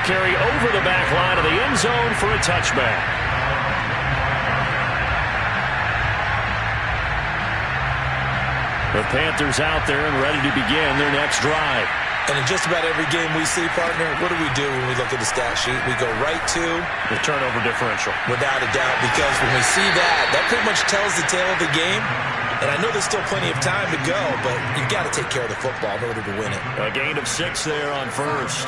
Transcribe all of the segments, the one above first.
carry over the back line of the end zone for a touchback. The Panthers out there and ready to begin their next drive. And in just about every game we see, partner, what do when we look at the stat sheet? We go right to the turnover differential. Without a doubt, because when we see that pretty much tells the tale of the game. And I know there's still plenty of time to go, but you've got to take care of the football in order to win it. A gain of 6 there on first.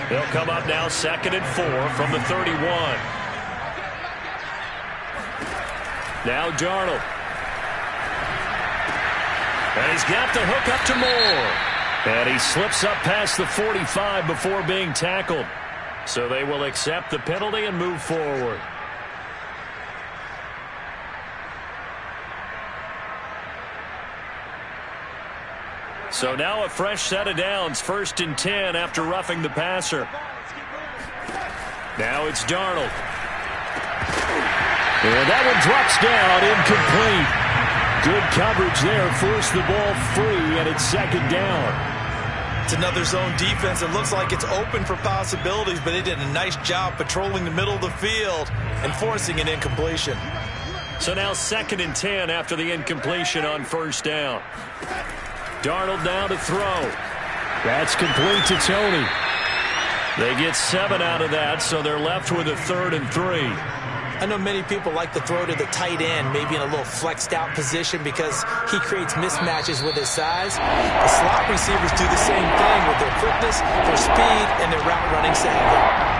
They'll come up now 2nd and 4 from the 31. Now Darnold. And he's got the hook up to Moore. And he slips up past the 45 before being tackled. So they will accept the penalty and move forward. So now a fresh set of downs, 1st and 10 after roughing the passer. Now it's Darnold. And that one drops down, incomplete. Good coverage there, forced the ball free, and it's 2nd down. It's another zone defense. It looks like it's open for possibilities, but they did a nice job patrolling the middle of the field and forcing an incompletion. So now 2nd and 10 after the incompletion on 1st down. Darnold now to throw. That's complete to Tony. They get 7 out of that, so they're left with a 3rd and 3. I know many people like to throw to the tight end, maybe in a little flexed out position because he creates mismatches with his size. The slot receivers do the same thing with their quickness, their speed, and their route running savvy.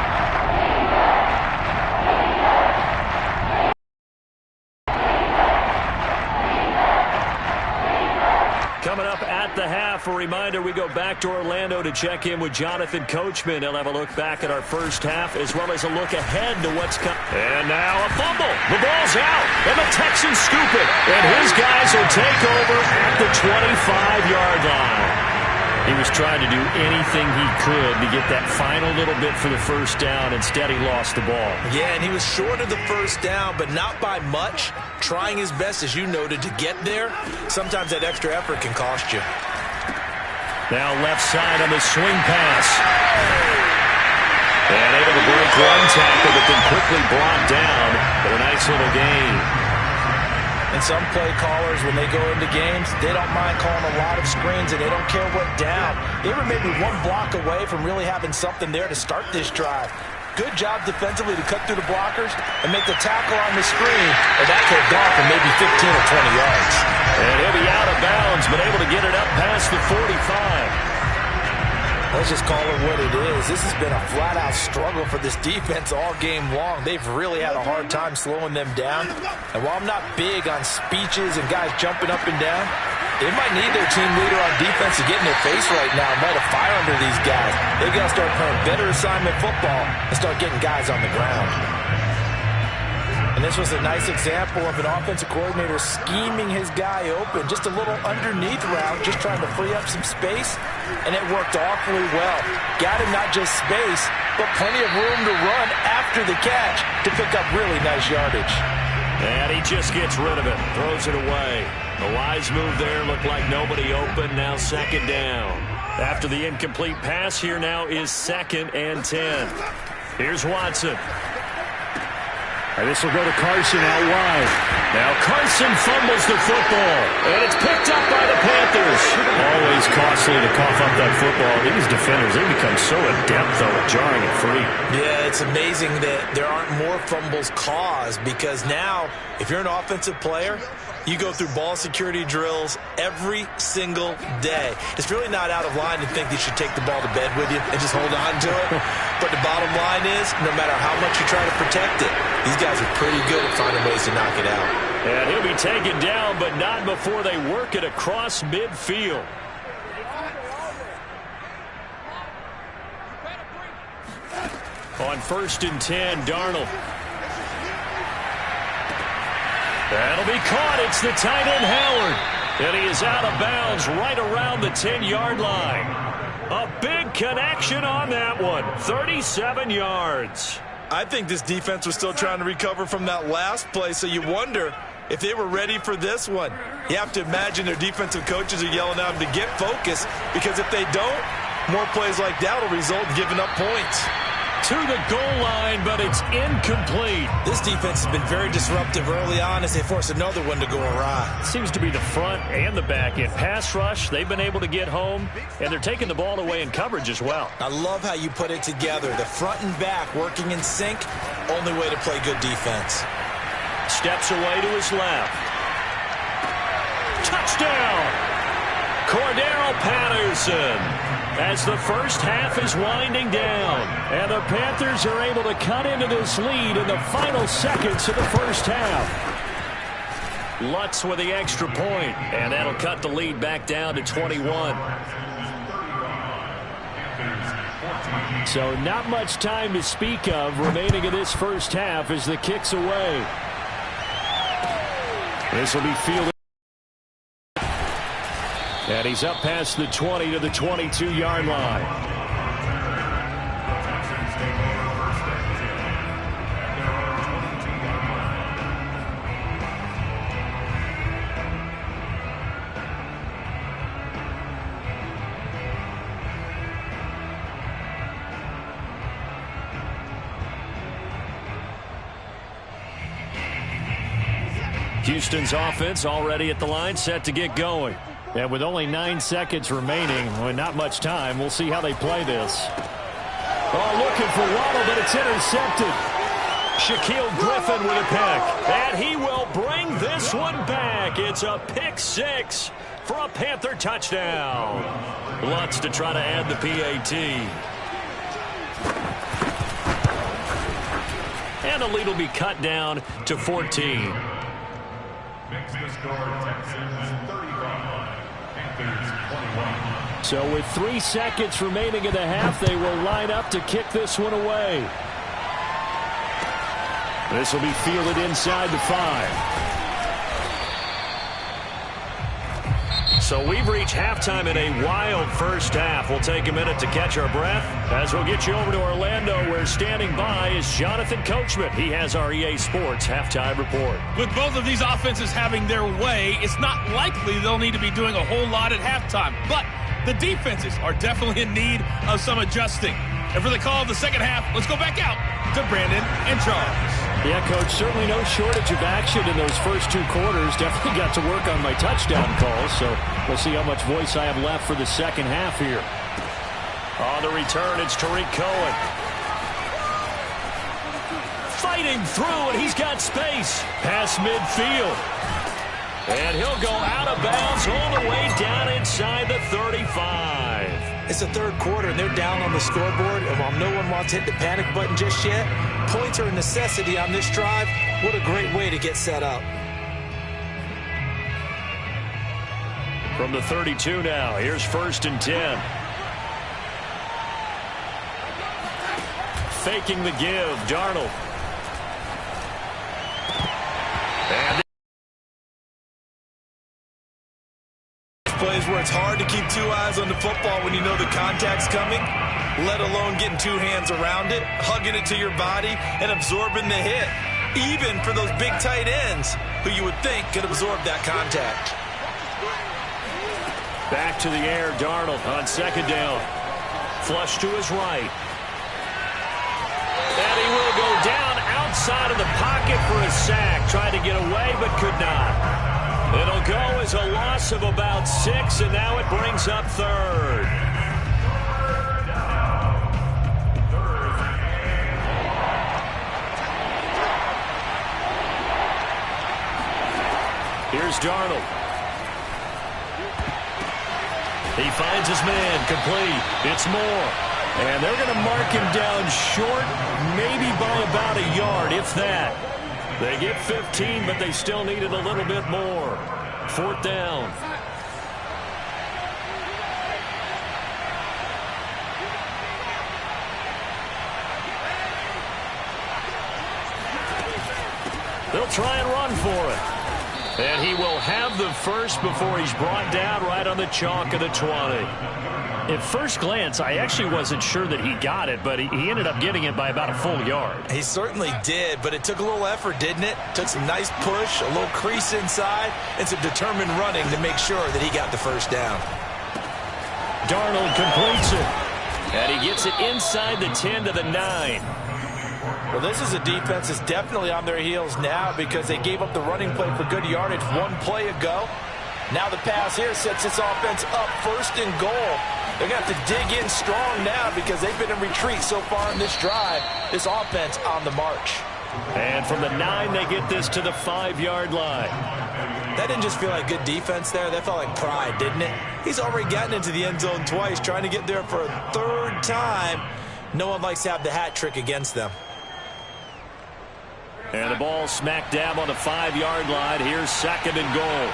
Coming up at the half, a reminder, we go back to Orlando to check in with Jonathan Coachman. He'll have a look back at our first half as well as a look ahead to what's coming. And now a fumble. The ball's out, and the Texans scoop it. And his guys will take over at the 25-yard line. He was trying to do anything he could to get that final little bit for the 1st down. Instead, he lost the ball. Yeah, and he was short of the 1st down, but not by much. Trying his best, as you noted, to get there. Sometimes that extra effort can cost you. Now left side on the swing pass. And able to break one tackle, but then quickly brought down for a nice little gain. And some play callers, when they go into games, they don't mind calling a lot of screens, and they don't care what down. They were maybe one block away from really having something there to start this drive. Good job defensively to cut through the blockers and make the tackle on the screen, and that could have gone for maybe 15 or 20 yards. And he'll be out of bounds, but able to get it up past the 45. Let's just call it what it is. This has been a flat-out struggle for this defense all game long. They've really had a hard time slowing them down. And while I'm not big on speeches and guys jumping up and down, they might need their team leader on defense to get in their face right now and light a fire under these guys. They've got to start playing better assignment football and start getting guys on the ground. And this was a nice example of an offensive coordinator scheming his guy open. Just a little underneath route, just trying to free up some space. And it worked awfully well. Got him not just space, but plenty of room to run after the catch to pick up really nice yardage. And he just gets rid of it, throws it away. A wise move there, looked like nobody open, now 2nd down. After the incomplete pass, here now is 2nd and 10. Here's Watson. And this will go to Carson out wide. Now Carson fumbles the football, and it's picked up by the Panthers. Always costly to cough up that football. These defenders, they become so adept, though, at jarring it free. Yeah, it's amazing that there aren't more fumbles caused because now, if you're an offensive player, you go through ball security drills every single day. It's really not out of line to think you should take the ball to bed with you and just hold on to it. But the bottom line is, no matter how much you try to protect it, these guys are pretty good at finding ways to knock it out. And he'll be taken down, but not before they work it across midfield. On 1st and 10, Darnold. That'll be caught. It's the tight end, Howard. And he is out of bounds right around the 10-yard line. A big connection on that one. 37 yards. I think this defense was still trying to recover from that last play, so you wonder if they were ready for this one. You have to imagine their defensive coaches are yelling at them to get focused, because if they don't, more plays like that will result in giving up points. to the goal line, but it's incomplete. This defense has been very disruptive early on as they force another one to go awry. Seems to be the front and the back end. Pass rush, they've been able to get home, and they're taking the ball away in coverage as well. I love how you put it together. The front and back working in sync, only way to play good defense. Steps away to his left. Touchdown! Cordero Patterson, as the first half is winding down, and the Panthers are able to cut into this lead in the final seconds of the first half. Lutz with the extra point, and that'll cut the lead back down to 21. So not much time to speak of remaining in this first half as the kick's away. This will be fielded. And he's up past the 20 to the 22-yard line. Houston's offense already at the line, set to get going. And with only 9 seconds remaining, well, not much time, we'll see how they play this. Oh, looking for Waddle, but it's intercepted. Shaquille Griffin with a pick. And he will bring this one back. It's a pick six for a Panther touchdown. Lutz to try to add the PAT. And the lead will be cut down to 14. Makes the score Texans 35. So with 3 seconds remaining in the half, they will line up to kick this one away. This will be fielded inside the 5. So we've reached halftime in a wild first half. We'll take a minute to catch our breath as we'll get you over to Orlando, where standing by is Jonathan Coachman. He has our EA Sports halftime report. With both of these offenses having their way, it's not likely they'll need to be doing a whole lot at halftime. But the defenses are definitely in need of some adjusting. And for the call of the second half, let's go back out to Brandon and Charles. Yeah, Coach, certainly no shortage of action in those first 2 quarters. Definitely got to work on my touchdown calls, so we'll see how much voice I have left for the second half here. On the return, it's Tariq Cohen. Fighting through, and he's got space. Past midfield. And he'll go out of bounds all the way down inside the 35. It's the third quarter, and they're down on the scoreboard. And while no one wants to hit the panic button just yet, points are a necessity on this drive. What a great way to get set up. From the 32 now, here's 1st and 10. Faking the give, Darnold. And plays where it's hard to keep 2 eyes on the football when you know the contact's coming, let alone getting 2 hands around it, hugging it to your body, and absorbing the hit, even for those big tight ends who you would think could absorb that contact. Back to the air, Darnold on 2nd down. Flush to his right. And he will go down outside of the pocket for a sack. Tried to get away, but could not. It'll go as a loss of about 6, and now it brings up 3rd. Here's Darnold. He finds his man, complete. It's Moore. And they're going to mark him down short, maybe by about a yard, if that. They get 15, but they still needed a little bit more. 4th down. They'll try and run for it. And he will have the first before he's brought down right on the chalk of the 20. At first glance, I actually wasn't sure that he got it, but he ended up getting it by about a full yard. He certainly did, but it took a little effort, didn't it? Took some nice push, a little crease inside, and some determined running to make sure that he got the first down. Darnold completes it. And he gets it inside the 10 to the 9. Well, this is a defense that's definitely on their heels now because they gave up the running play for good yardage one play ago. Now the pass here sets this offense up 1st and goal. They're going to have to dig in strong now because they've been in retreat so far in this drive. This offense on the march. And from the 9, they get this to the 5-yard line. That didn't just feel like good defense there. That felt like pride, didn't it? He's already gotten into the end zone twice, trying to get there for a 3rd time. No one likes to have the hat trick against them. And the ball smack dab on the 5-yard line. Here's 2nd and goal.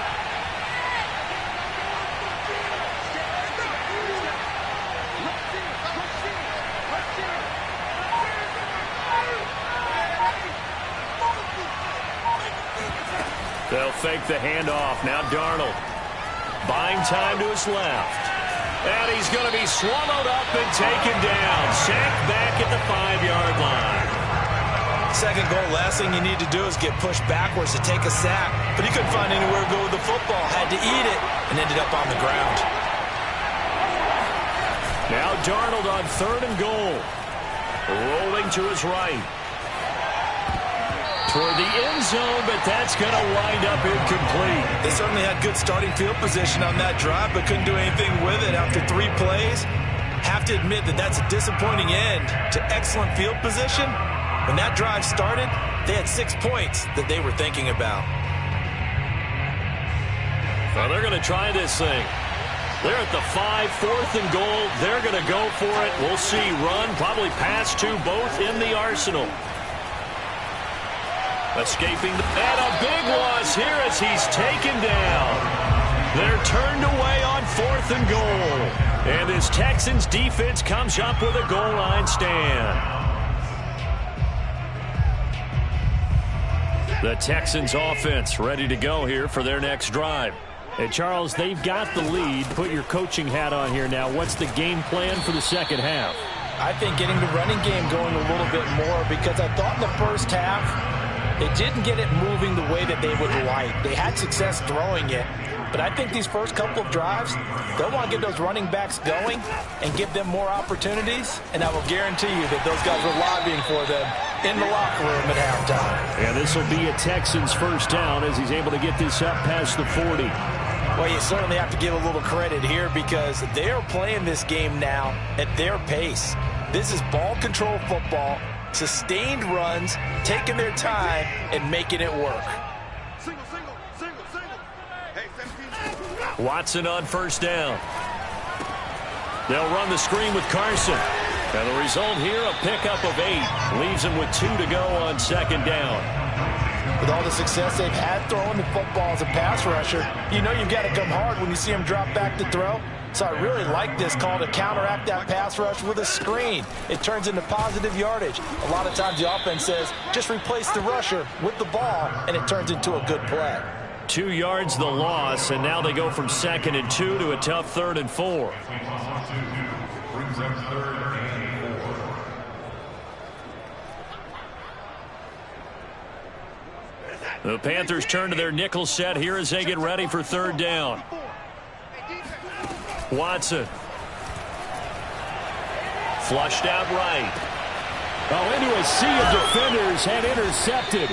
They'll fake the handoff. Now Darnold. Buying time to his left. And he's going to be swallowed up and taken down. Sacked back at the 5-yard line. 2nd goal, last thing you need to do is get pushed backwards to take a sack. But he couldn't find anywhere to go with the football. Had to eat it and ended up on the ground. Now Darnold on 3rd and goal. Rolling to his right. Toward the end zone, but that's going to wind up incomplete. They certainly had good starting field position on that drive, but couldn't do anything with it after 3 plays. Have to admit that that's a disappointing end to excellent field position. When that drive started, they had 6 points that they were thinking about. Well, they're going to try this thing. They're at the 5, 4th and goal. They're going to go for it. We'll see. Run, probably pass to both in the arsenal. Escaping the... And a big loss here as he's taken down. They're turned away on 4th and goal. And this Texans defense comes up with a goal line stand. The Texans offense ready to go here for their next drive. Hey, Charles, they've got the lead. Put your coaching hat on here now. What's the game plan for the second half? I think getting the running game going a little bit more because I thought in the first half they didn't get it moving the way that they would like. They had success throwing it, but I think these first couple of drives, they'll want to get those running backs going and give them more opportunities, and I will guarantee you that those guys were lobbying for them in the locker room at halftime. And this will be a Texans first down as he's able to get this up past the 40. Well, you certainly have to give a little credit here because they are playing this game now at their pace. This is ball control football, sustained runs, taking their time and making it work. Watson on first down. They'll run the screen with Carson. And the result here, a pickup of 8. Leaves him with 2 to go on second down. With all the success they've had throwing the football as a pass rusher, you know you've got to come hard when you see them drop back to throw. So I really like this call to counteract that pass rush with a screen. It turns into positive yardage. A lot of times the offense says, just replace the rusher with the ball, and it turns into a good play. 2 yards the loss, and now they go from 2nd and 2 to a tough 3rd and 4. Brings up 3rd and 4. The Panthers turn to their nickel set here as they get ready for 3rd down. Watson. Flushed out right. Oh, into a sea of defenders and intercepted.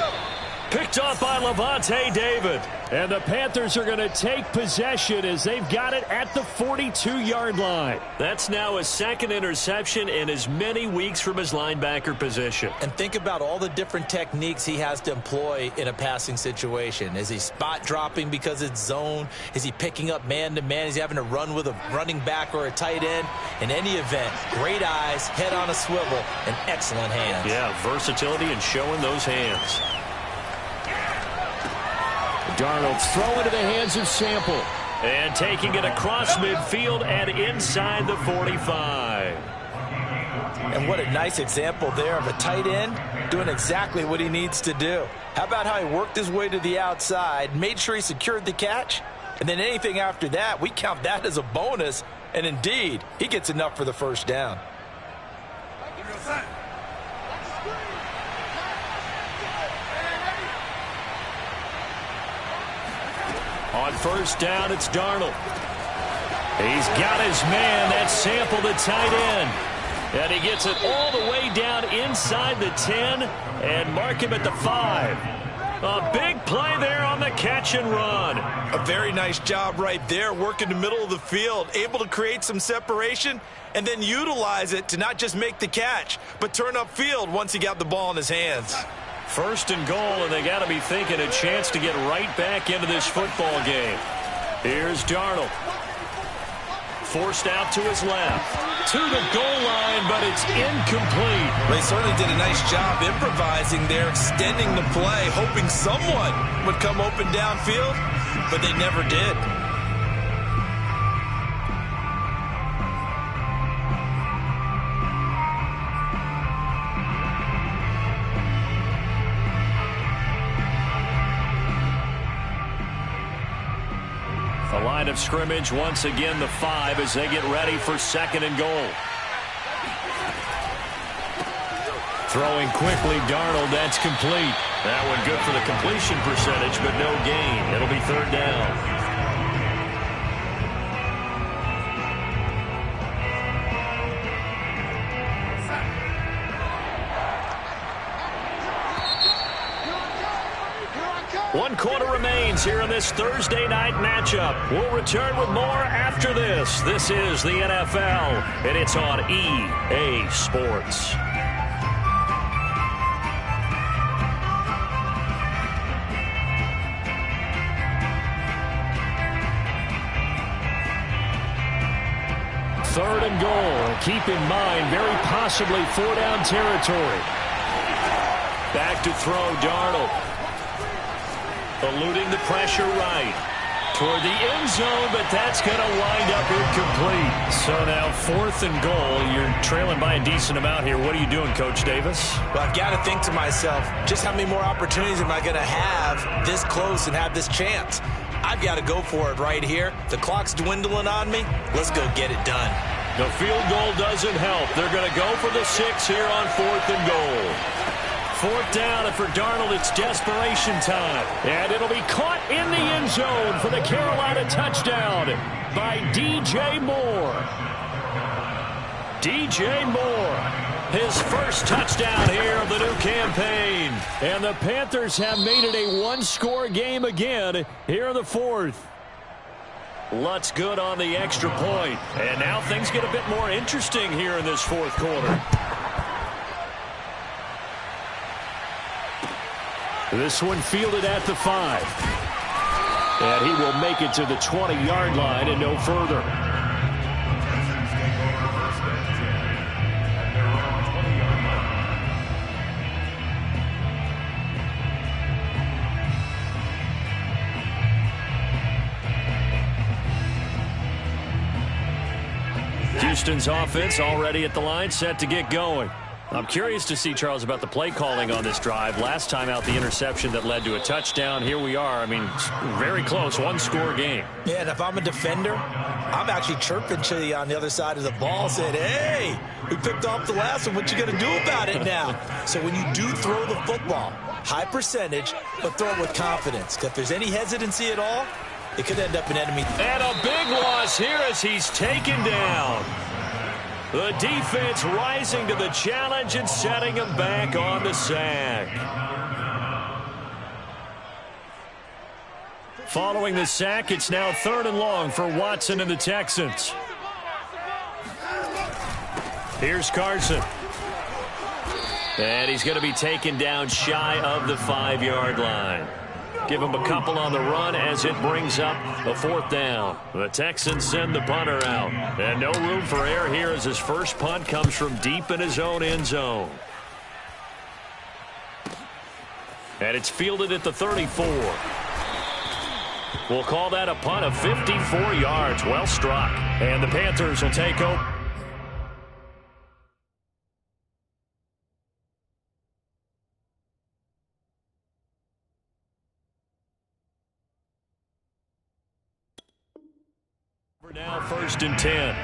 Picked off by Levante David. And the Panthers are going to take possession as they've got it at the 42-yard line. That's now his 2nd interception in as many weeks from his linebacker position. And think about all the different techniques he has to employ in a passing situation. Is he spot dropping because it's zone? Is he picking up man-to-man? Is he having to run with a running back or a tight end? In any event, great eyes, head on a swivel, and excellent hands. Yeah, versatility and showing those hands. Darnold throw into the hands of Sample. And taking it across midfield and inside the 45. And what a nice example there of a tight end doing exactly what he needs to do. How about how he worked his way to the outside, made sure he secured the catch, and then anything after that, we count that as a bonus. And indeed, he gets enough for the first down. On first down, it's Darnold. He's got his man. That's Sample, the tight end. And he gets it all the way down inside the 10 and mark him at the 5. A big play there on the catch and run. A very nice job right there, working the middle of the field, able to create some separation and then utilize it to not just make the catch, but turn upfield once he got the ball in his hands. First and goal, and they got to be thinking a chance to get right back into this football game. Here's Darnold. Forced out to his left. To the goal line, but it's incomplete. They certainly did a nice job improvising there, extending the play, hoping someone would come open downfield, but they never did. The line of scrimmage, once again, the 5 as they get ready for second and goal. Throwing quickly, Darnold, that's complete. That one good for the completion percentage, but no gain. It'll be third down. One quarter remains here in this Thursday night matchup. We'll return with more after this. This is the NFL, and it's on EA Sports. Third and goal. Keep in mind, very possibly 4-down territory. Back to throw, Darnold. Eluding the pressure right. Toward the end zone, but that's going to wind up incomplete. So now 4th and goal. You're trailing by a decent amount here. What are you doing, Coach Davis? Well, I've got to think to myself, just how many more opportunities am I going to have this close and have this chance? I've got to go for it right here. The clock's dwindling on me. Let's go get it done. The field goal doesn't help. They're going to go for the 6 here on 4th and goal. 4th down, and for Darnold, it's desperation time. And it'll be caught in the end zone for the Carolina touchdown by DJ Moore. DJ Moore, his first touchdown here of the new campaign. And the Panthers have made it a one-score game again here in the 4th. Lutz good on the extra point. And now things get a bit more interesting here in this 4th quarter. This one fielded at the 5. And he will make it to the 20-yard line and no further. Houston's offense already at the line, set to get going. I'm curious to see, Charles, about the play calling on this drive. Last time out, the interception that led to a touchdown. Here we are. I mean, very close, one-score game. Yeah, and if I'm a defender, I'm actually chirping to you on the other side of the ball, saying, hey, we picked off the last one. What you going to do about it now? So when you do throw the football, high percentage, but throw it with confidence. Because if there's any hesitancy at all, it could end up an enemy. And a big loss here as he's taken down. The defense rising to the challenge and setting him back on the sack. Following the sack, it's now 3rd and long for Watson and the Texans. Here's Carson. And he's going to be taken down shy of the 5-yard line. Give him a couple on the run as it brings up a 4th down. The Texans send the punter out. And no room for error here as his first punt comes from deep in his own end zone. And it's fielded at the 34. We'll call that a punt of 54 yards. Well struck. And the Panthers will take over. Now 1st and 10.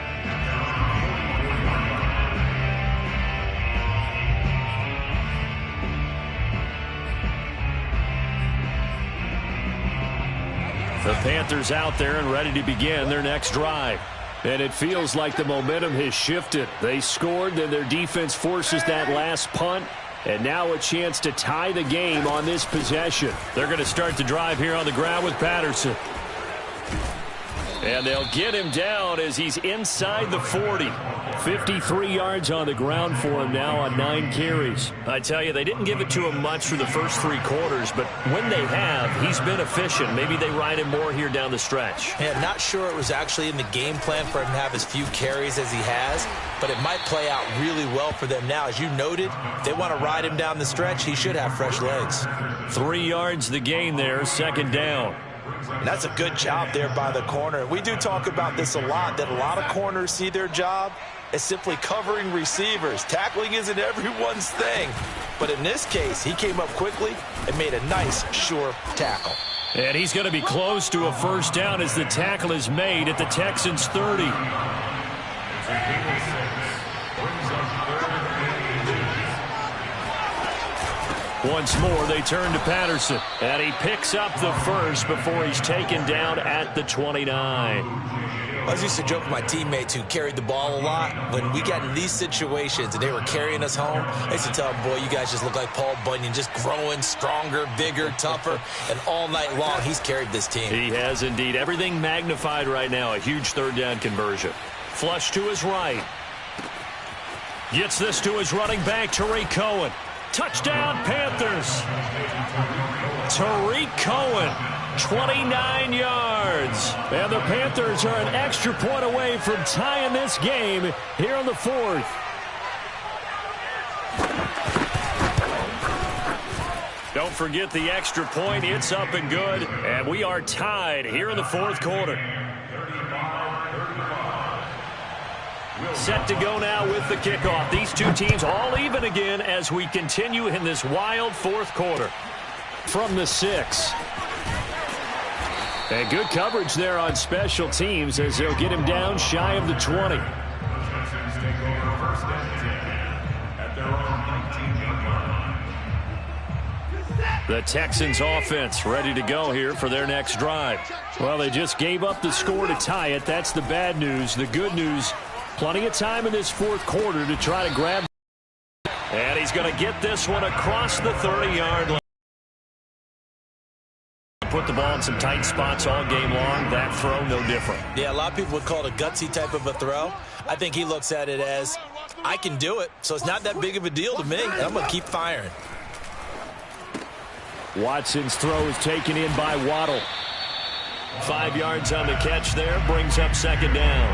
The Panthers out there and ready to begin their next drive. And it feels like the momentum has shifted. They scored, then their defense forces that last punt. And now a chance to tie the game on this possession. They're going to start the drive here on the ground with Patterson. And they'll get him down as he's inside the 40. 53 yards on the ground for him now on 9 carries. I tell you, they didn't give it to him much for the first 3 quarters, but when they have, he's been efficient. Maybe they ride him more here down the stretch. Yeah, not sure it was actually in the game plan for him to have as few carries as he has, but it might play out really well for them now. As you noted, if they want to ride him down the stretch, he should have fresh legs. 3 yards the gain there, second down. And that's a good job there by the corner. We do talk about this a lot, that a lot of corners see their job as simply covering receivers. Tackling isn't everyone's thing. But in this case, he came up quickly and made a nice, sure tackle. And he's going to be close to a first down as the tackle is made at the Texans' 30. Once more, they turn to Patterson. And he picks up the first before he's taken down at the 29. I was used to joke with my teammates who carried the ball a lot. When we got in these situations and they were carrying us home, I used to tell them, boy, you guys just look like Paul Bunyan, just growing stronger, bigger, tougher. And all night long, he's carried this team. He has indeed. Everything magnified right now. A huge third down conversion. Flush to his right. Gets this to his running back, Tariq Cohen. Touchdown, Panthers. Tariq Cohen, 29 yards. And the Panthers are an extra point away from tying this game here in the 4th. Don't forget the extra point. It's up and good. And we are tied here in the 4th quarter. Set to go now with the kickoff. These two teams all even again as we continue in this wild 4th quarter. From the 6. And good coverage there on special teams as they'll get him down shy of the 20. The Texans offense ready to go here for their next drive. Well, they just gave up the score to tie it. That's the bad news. The good news, plenty of time in this 4th quarter to try to grab. And he's going to get this one across the 30-yard line. Put the ball in some tight spots all game long. That throw, no different. Yeah, a lot of people would call it a gutsy type of a throw. I think he looks at it as, I can do it, so it's not that big of a deal to me, and I'm going to keep firing. Watson's throw is taken in by Waddle. 5 yards on the catch there, brings up second down.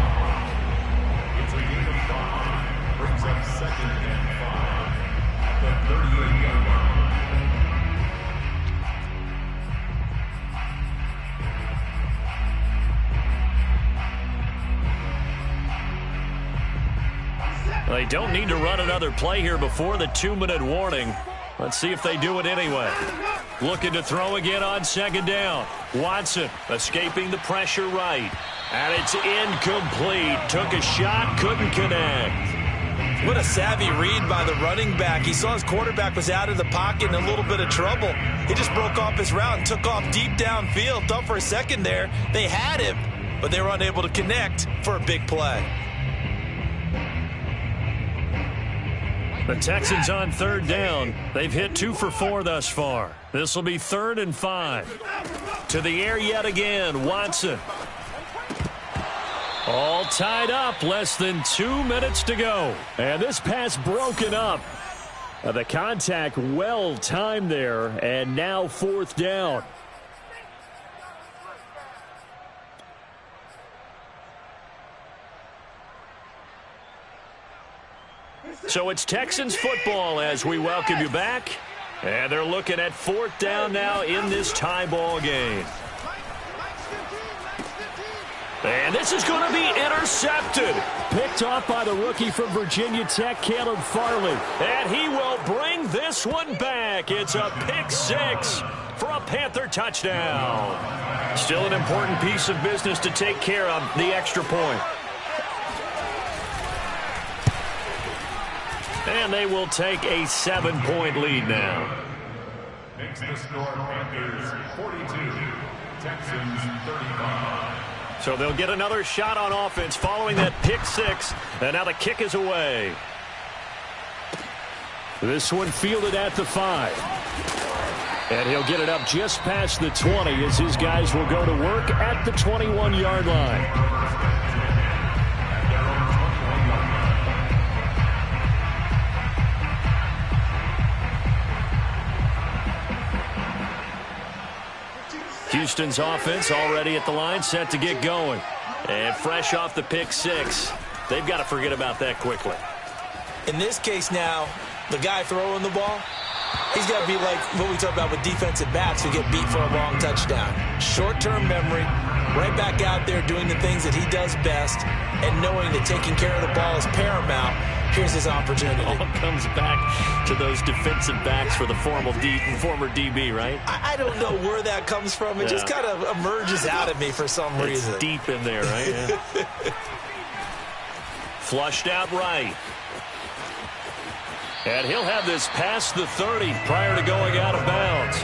It's a gain of 5. Brings up second and 5 at the 38-yard line. They don't need to run another play here before the 2-minute warning. Let's see if they do it anyway. Looking to throw again on second down. Watson escaping the pressure right. And it's incomplete. Took a shot, couldn't connect. What a savvy read by the running back. He saw his quarterback was out of the pocket in a little bit of trouble. He just broke off his route and took off deep downfield. Thought for a second there they had him, but they were unable to connect for a big play. The Texans on third down. They've hit 2 for 4 thus far. This will be 3rd and 5. To the air yet again, Watson. All tied up, less than 2 minutes to go. And this pass broken up. The contact well timed there, and now 4th down. So it's Texans football as we welcome you back. And they're looking at 4th down now in this tie ball game. And this is going to be intercepted. Picked off by the rookie from Virginia Tech, Caleb Farley. And he will bring this one back. It's a pick 6 for a Panther touchdown. Still an important piece of business to take care of, the extra point. And they will take a 7-point lead now. Makes the score Panthers 42, Texans 35. So they'll get another shot on offense following that pick six. And now the kick is away. This one fielded at the 5. And he'll get it up just past the 20 as his guys will go to work at the 21-yard line. Houston's offense already at the line, set to get going. And fresh off the pick six, they've got to forget about that quickly. In this case now, the guy throwing the ball, he's got to be like what we talk about with defensive backs who get beat for a long touchdown. Short-term memory, right back out there doing the things that he does best, and knowing that taking care of the ball is paramount. Here's his opportunity. All comes back to those defensive backs for the former DB, right? I don't know where that comes from. It just kind of emerges out of me for some reason. It's deep in there, right? Yeah. Flushed out right. And he'll have this past the 30 prior to going out of bounds.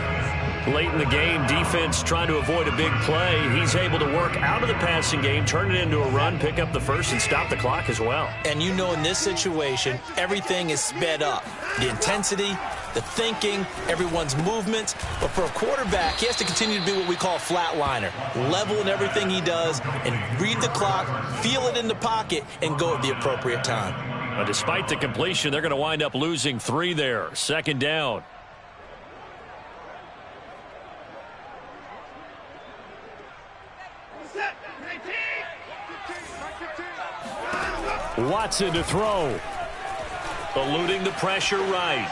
Late in the game, defense trying to avoid a big play. He's able to work out of the passing game, turn it into a run, pick up the first, and stop the clock as well. And you know in this situation, everything is sped up. The intensity, the thinking, everyone's movement. But for a quarterback, he has to continue to be what we call a flatliner. Level in everything he does and read the clock, feel it in the pocket, and go at the appropriate time. But despite the completion, they're going to wind up losing 3 there. Second down. Watson to throw. Eluding the pressure right.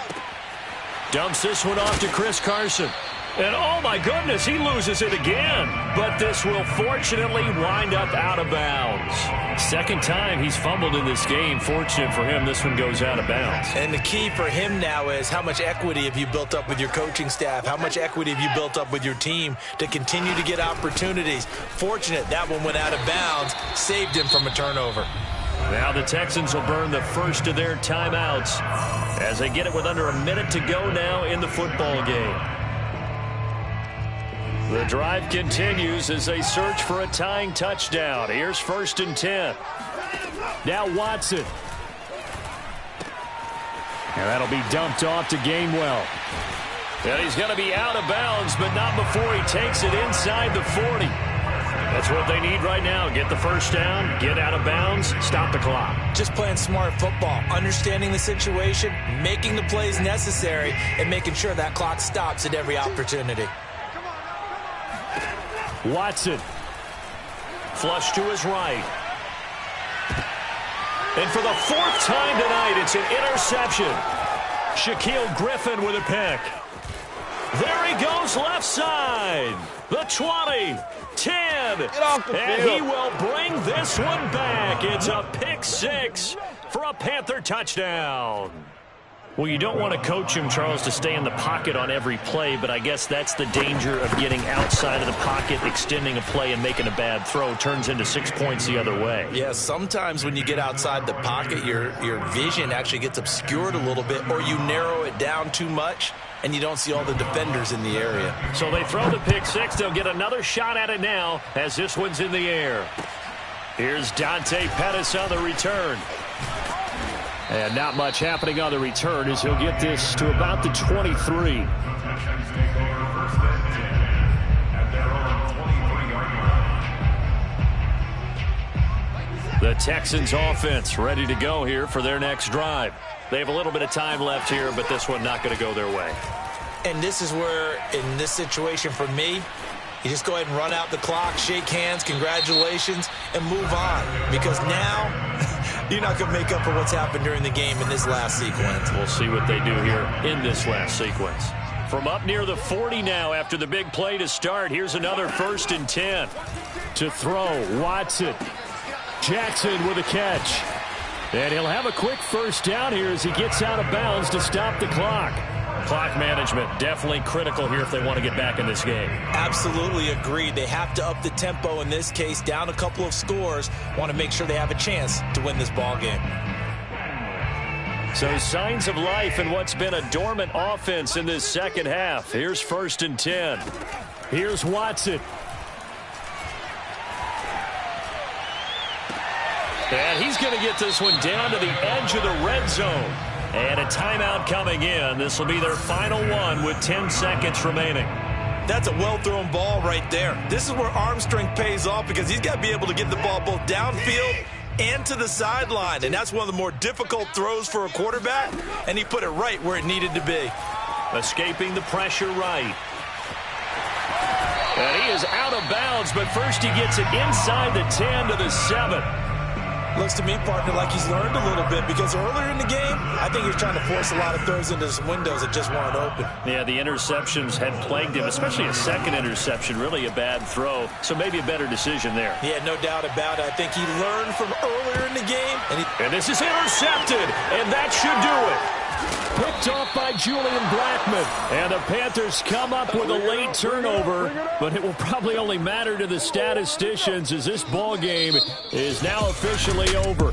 Dumps this one off to Chris Carson. And oh my goodness, he loses it again. But this will fortunately wind up out of bounds. Second time he's fumbled in this game. Fortunate for him, this one goes out of bounds. And the key for him now is how much equity have you built up with your coaching staff? How much equity have you built up with your team to continue to get opportunities? Fortunate that one went out of bounds, saved him from a turnover. Now the Texans will burn the first of their timeouts as they get it with under a minute to go now in the football game. The drive continues as they search for a tying touchdown. Here's 1st and 10. Now Watson. And that'll be dumped off to Gainwell. And he's going to be out of bounds, but not before he takes it inside the 40. That's what they need right now. Get the first down, get out of bounds, stop the clock. Just playing smart football, understanding the situation, making the plays necessary, and making sure that clock stops at every opportunity. Watson. Flush to his right. And for the 4th time tonight, it's an interception. Shaquille Griffin with a pick. There he goes left side. The 20, 10, and he will bring this one back. It's a pick 6 for a Panther touchdown. Well, you don't want to coach him, Charles, to stay in the pocket on every play, but I guess that's the danger of getting outside of the pocket, extending a play, and making a bad throw. Turns into 6 points the other way. Yeah, sometimes when you get outside the pocket, your vision actually gets obscured a little bit, or you narrow it down too much, and you don't see all the defenders in the area. So they throw the pick 6. They'll get another shot at it now as this one's in the air. Here's Dante Pettis on the return. And not much happening on the return as he'll get this to about the 23. The Texans offense ready to go here for their next drive. They have a little bit of time left here, but this one not going to go their way. And this is where, in this situation for me, you just go ahead and run out the clock, shake hands, congratulations, and move on. Because now, you're not going to make up for what's happened during the game in this last sequence. We'll see what they do here in this last sequence. From up near the 40 now after the big play to start, here's another 1st and 10. To throw, Watson. Jackson with a catch. And he'll have a quick first down here as he gets out of bounds to stop the clock. Clock management definitely critical here if they want to get back in this game. Absolutely agreed. They have to up the tempo in this case, down a couple of scores. Want to make sure they have a chance to win this ball game. So signs of life in what's been a dormant offense in this second half. Here's 1st and 10. Here's Watson. And he's going to get this one down to the edge of the red zone. And a timeout coming in. This will be their final one with 10 seconds remaining. That's a well-thrown ball right there. This is where arm strength pays off because he's got to be able to get the ball both downfield and to the sideline. And that's one of the more difficult throws for a quarterback. And he put it right where it needed to be. Escaping the pressure right. And he is out of bounds, but first he gets it inside the 10 to the 7. Looks to me, partner, like he's learned a little bit because earlier in the game, I think he was trying to force a lot of throws into some windows that just weren't open. Yeah, the interceptions had plagued him, especially a second interception, really a bad throw. So maybe a better decision there. Yeah, no doubt about it. I think he learned from earlier in the game. And this is intercepted, and that should do it. Picked off by Julian Blackmon. And the Panthers come up with a late turnover, but it will probably only matter to the statisticians as this ball game is now officially over.